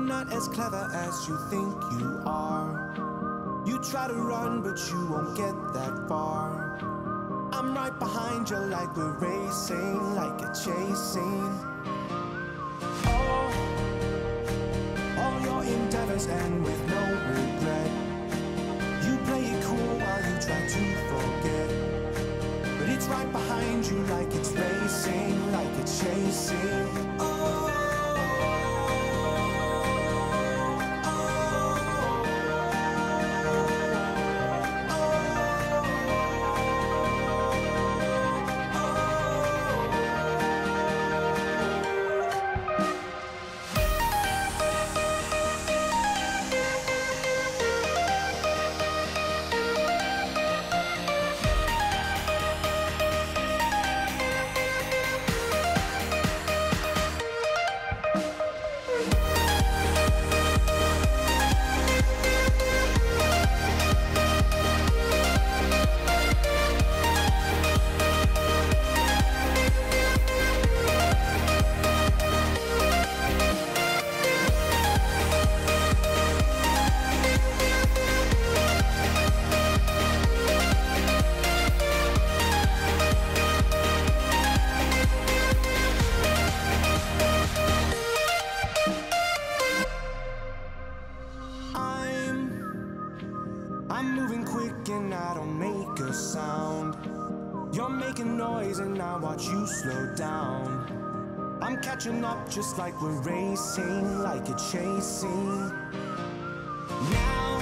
not as clever as you think you are. You try to run, but you won't get that far. I'm right behind you like we're racing, like a chase scene. All your endeavors end with no regret. You play it cool while you try to forget, but it's right behind you like it's racing, like it's chasing. I'm moving quick and I don't make a sound. You're making noise and I watch you slow down. I'm catching up just like we're racing, like a chasing. Now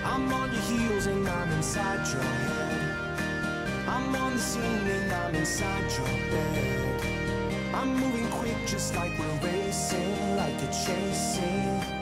I'm on your heels and I'm inside your head. I'm on the scene and I'm inside your bed. I'm moving quick just like we're racing, like a chasing.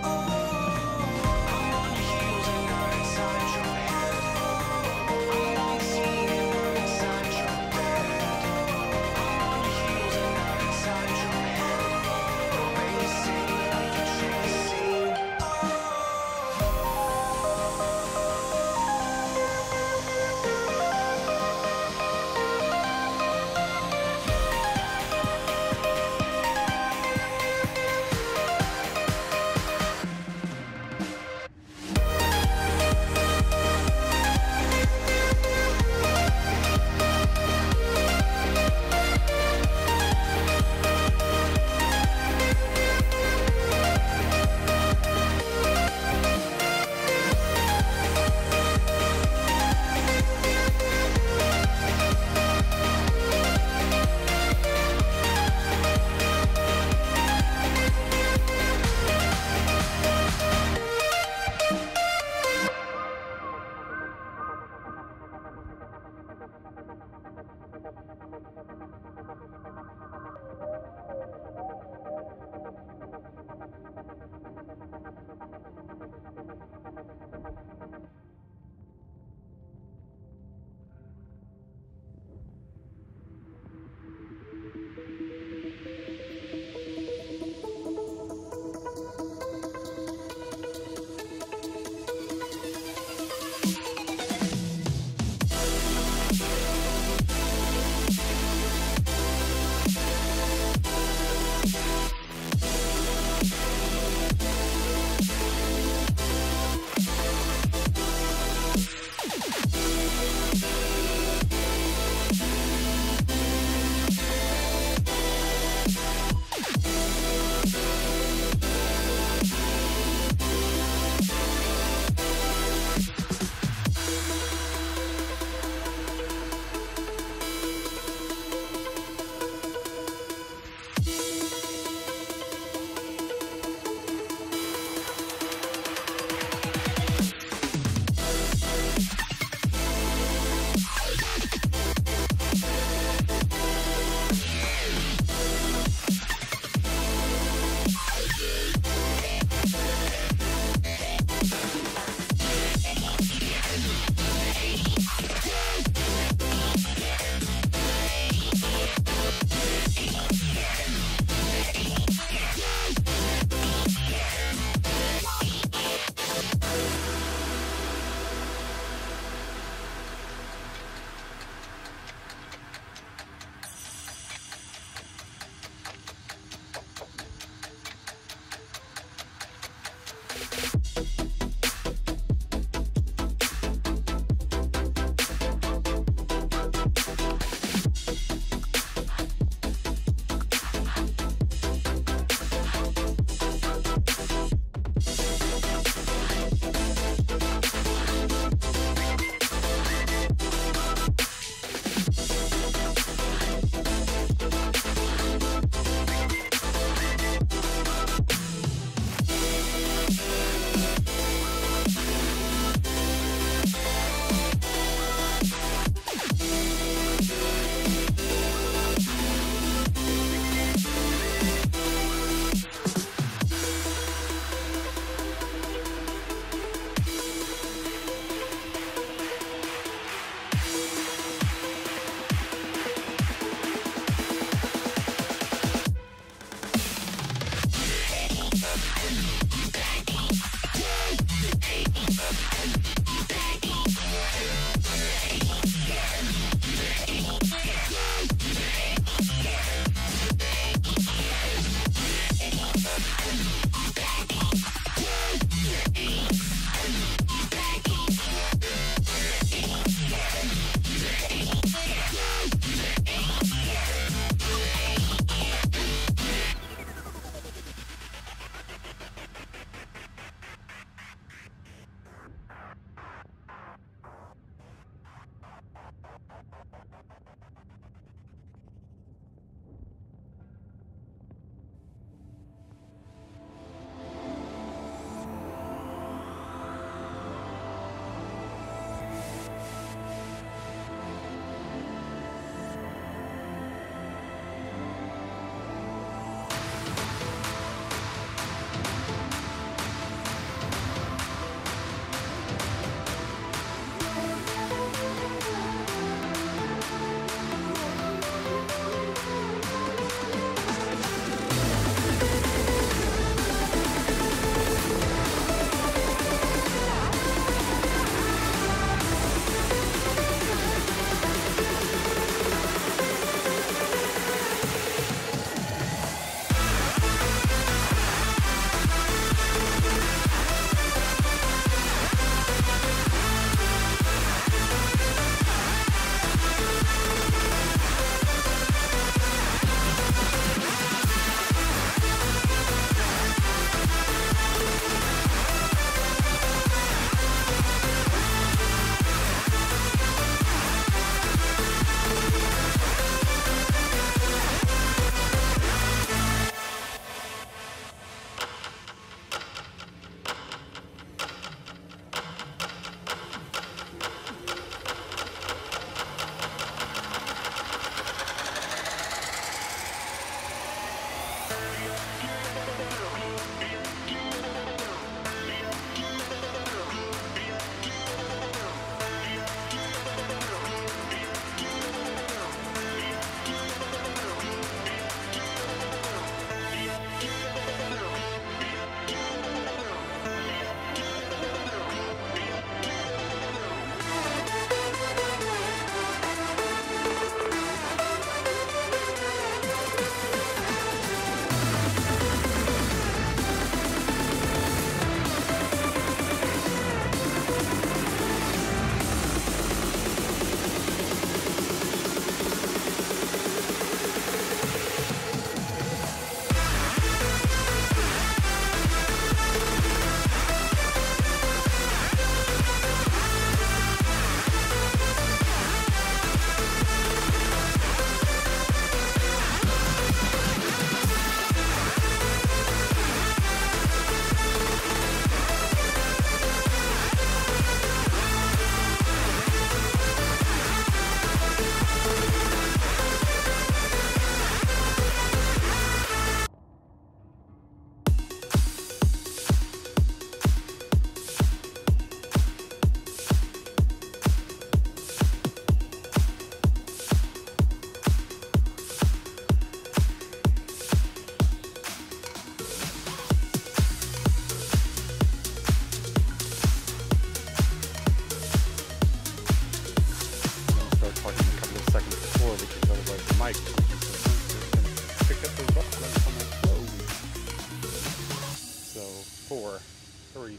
3,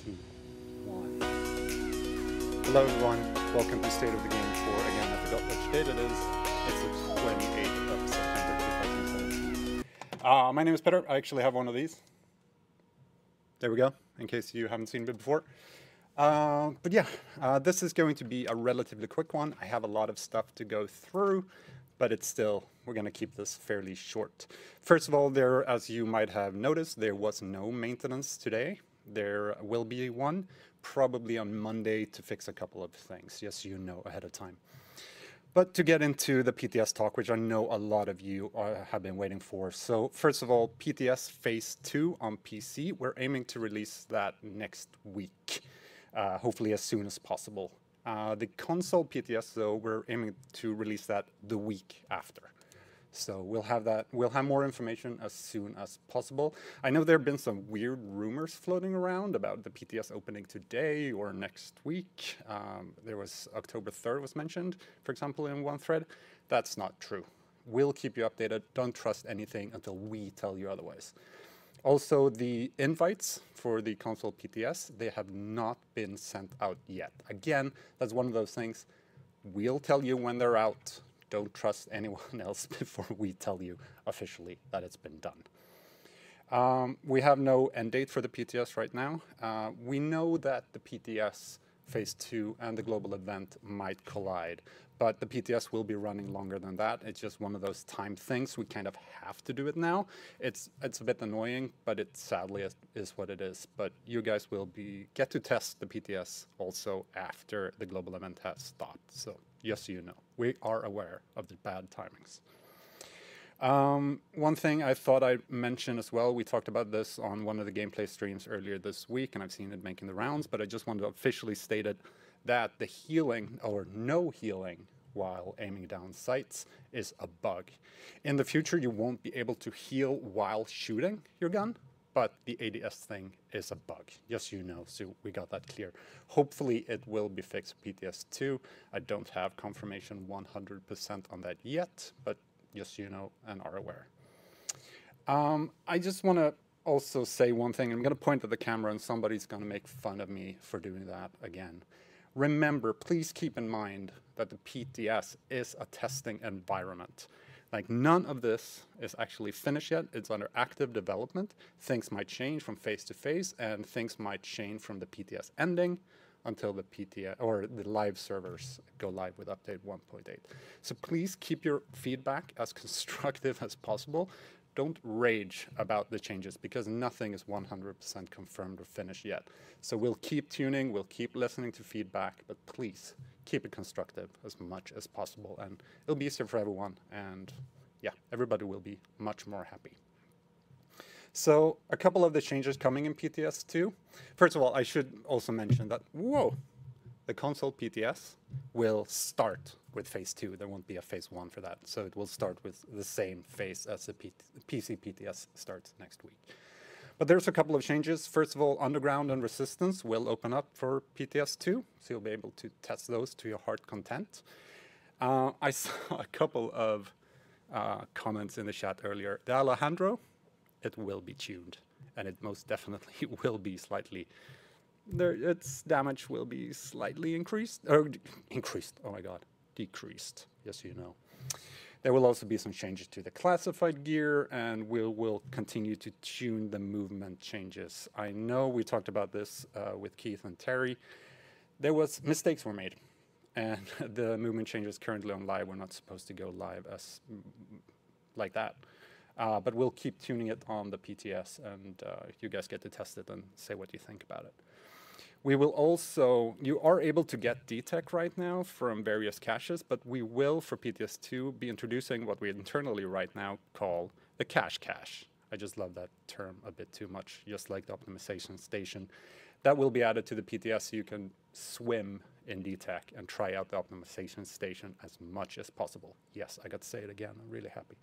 2, 1. Hello everyone, welcome to State of the Game for, again, I forgot which date it is. It's the 28th of September 2017. My name is Peter. I actually have one of these. There we go, in case you haven't seen it before. But yeah, this is going to be a relatively quick one. I have a lot of stuff to go through, but it's still, we're going to keep this fairly short. First of all, as you might have noticed, there was no maintenance today. There will be one, probably on Monday, to fix a couple of things, just so you know ahead of time. But to get into the PTS talk, which I know a lot of you have been waiting for. So first of all, PTS Phase 2 on PC, we're aiming to release that next week, hopefully as soon as possible. The console PTS, though, we're aiming to release that the week after. So we'll have more information as soon as possible. I know there have been some weird rumors floating around about the PTS opening today or next week. There was October 3rd was mentioned, for example, in one thread. That's not true. We'll keep you updated. Don't trust anything until we tell you otherwise. Also, the invites for the console PTS, they have not been sent out yet. Again, that's one of those things. We'll tell you when they're out. Don't trust anyone else before we tell you officially that it's been done. We have no end date for the PTS right now. We know that the PTS Phase 2 and the global event might collide, but the PTS will be running longer than that. It's just one of those time things. We kind of have to do it now. It's a bit annoying, but it sadly is what it is. But you guys will get to test the PTS also after the global event has stopped. So just so you know, we are aware of the bad timings. One thing I thought I'd mention as well, we talked about this on one of the gameplay streams earlier this week, and I've seen it making the rounds, but I just wanted to officially state it, that the healing, or no healing, while aiming down sights is a bug. In the future, you won't be able to heal while shooting your gun, but the ADS thing is a bug, just so you know, so we got that clear. Hopefully it will be fixed PTS 2. I don't have confirmation 100% on that yet, but just so you know and are aware. I just want to also say one thing. I'm going to point at the camera and somebody's going to make fun of me for doing that again. Remember, please keep in mind that the PTS is a testing environment. Like, none of this is actually finished yet. It's under active development. Things might change from phase to phase, and things might change from the PTS ending until the PTS or the live servers go live with update 1.8. So please keep your feedback as constructive as possible. Don't rage about the changes, because nothing is 100% confirmed or finished yet. So we'll keep tuning, we'll keep listening to feedback, but please keep it constructive as much as possible, and it'll be easier for everyone, and yeah, everybody will be much more happy. So a couple of the changes coming in PTS 2. First of all, I should also mention that, the console PTS will start with Phase 2. There won't be a Phase 1 for that. So it will start with the same phase as the PC PTS starts next week. But there's a couple of changes. First of all, Underground and Resistance will open up for PTS 2. So you'll be able to test those to your heart content. I saw a couple of comments in the chat earlier. The Alejandro, it will be tuned, and it most definitely will be slightly, its damage will be slightly increased, oh my god, decreased, yes you know. There will also be some changes to the classified gear, and we'll continue to tune the movement changes. I know we talked about this with Keith and Terry. Mistakes were made, and the movement changes currently on live. We're not supposed to go live as like that. But we'll keep tuning it on the PTS, and you guys get to test it and say what you think about it. We will also, you are able to get DTEC right now from various caches, but we will, for PTS 2, be introducing what we internally right now call the cache. I just love that term a bit too much, just like the optimization station. That will be added to the PTS so you can swim in DTEC and try out the optimization station as much as possible. Yes, I got to say it again, I'm really happy.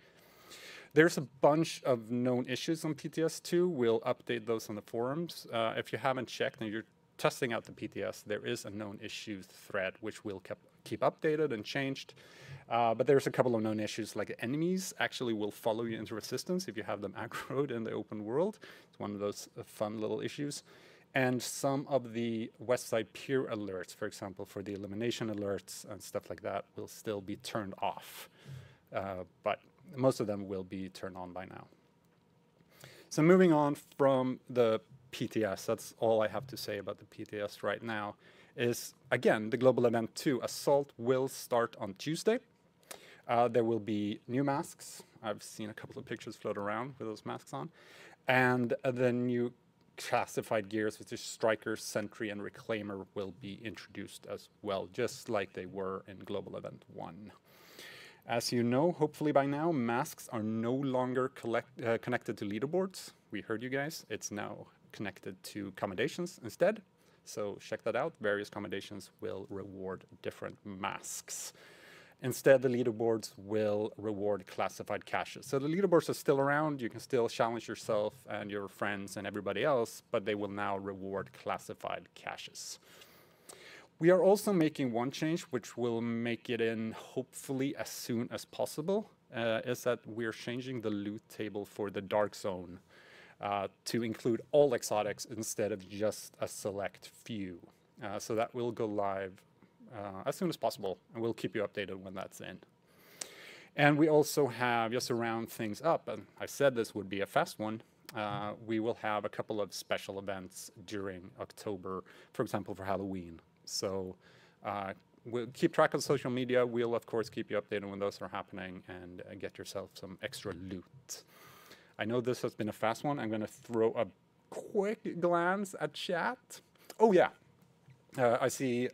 There's a bunch of known issues on PTS 2. We'll update those on the forums. If you haven't checked and you're testing out the PTS, there is a known issues thread which we'll keep updated and changed. But there's a couple of known issues, like enemies actually will follow you into resistance if you have them aggroed in the open world. It's one of those fun little issues. And some of the West Side peer alerts, for example, for the elimination alerts and stuff like that, will still be turned off. But most of them will be turned on by now. So moving on from the PTS, that's all I have to say about the PTS right now, is, again, the global event 2, Assault, will start on Tuesday. There will be new masks. I've seen a couple of pictures float around with those masks on. And the new classified gears, which is Striker, Sentry, and Reclaimer, will be introduced as well, just like they were in Global Event 1. As you know, hopefully by now, masks are no longer connected to leaderboards. We heard you guys. It's now connected to commendations instead. So check that out. Various commendations will reward different masks. Instead, the leaderboards will reward classified caches. So the leaderboards are still around. You can still challenge yourself and your friends and everybody else, but they will now reward classified caches. We are also making one change, which will make it in hopefully as soon as possible, is that we're changing the loot table for the Dark Zone to include all exotics instead of just a select few. So that will go live as soon as possible, and we'll keep you updated when that's in. And we also have, just to round things up, and I said this would be a fast one, we will have a couple of special events during October, for example, for Halloween. So we'll keep track of social media. We'll, of course, keep you updated when those are happening, and get yourself some extra loot. I know this has been a fast one. I'm going to throw a quick glance at chat. Oh, yeah. I see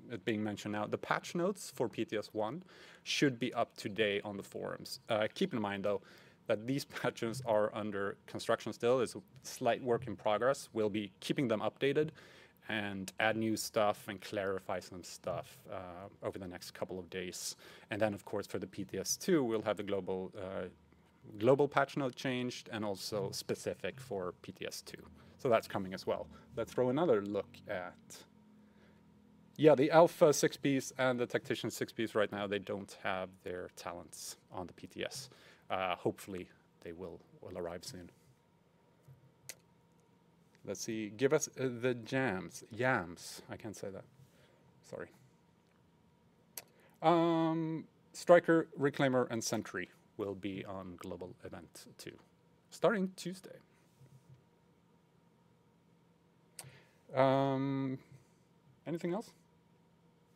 it being mentioned now. The patch notes for PTS 1 should be up today on the forums. Keep in mind, though, that these patches are under construction still. It's a slight work in progress. We'll be keeping them updated and add new stuff and clarify some stuff over the next couple of days. And then, of course, for the PTS 2, we'll have the global patch note changed and also specific for PTS 2. So that's coming as well. Let's throw another look at... Yeah, the Alpha 6Ps and the Tactician 6Ps right now, they don't have their talents on the PTS. Hopefully, they will arrive soon. Let's see. Give us the yams. I can't say that. Sorry. Striker, Reclaimer, and Sentry will be on Global Event 2, starting Tuesday. Anything else?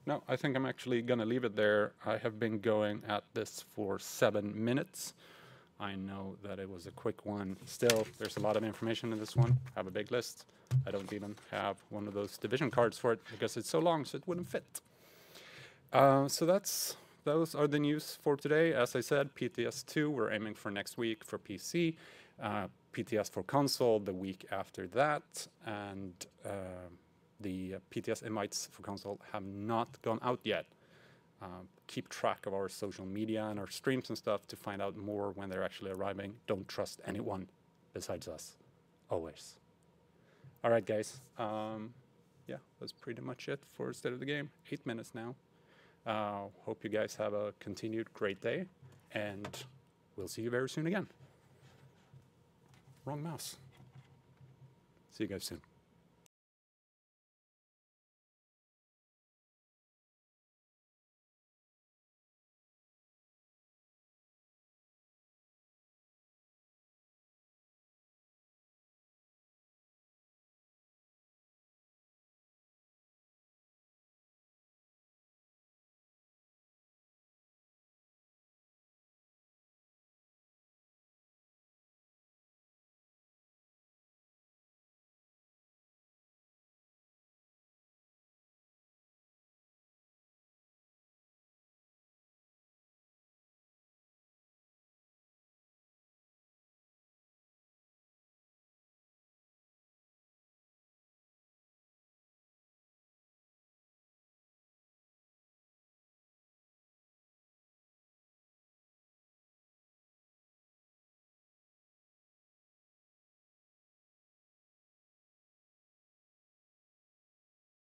No, I think I'm actually going to leave it there. I have been going at this for 7 minutes. I know that it was a quick one. Still, there's a lot of information in this one. I have a big list. I don't even have one of those division cards for it because it's so long, so it wouldn't fit. So those are the news for today. As I said, PTS 2, we're aiming for next week for PC. PTS for console the week after that. And the PTS invites for console have not gone out yet. Keep track of our social media and our streams and stuff to find out more when they're actually arriving. Don't trust anyone besides us, always. All right, guys. Yeah, that's pretty much it for State of the Game. 8 minutes now. Hope you guys have a continued great day, and we'll see you very soon again. Wrong mouse. See you guys soon.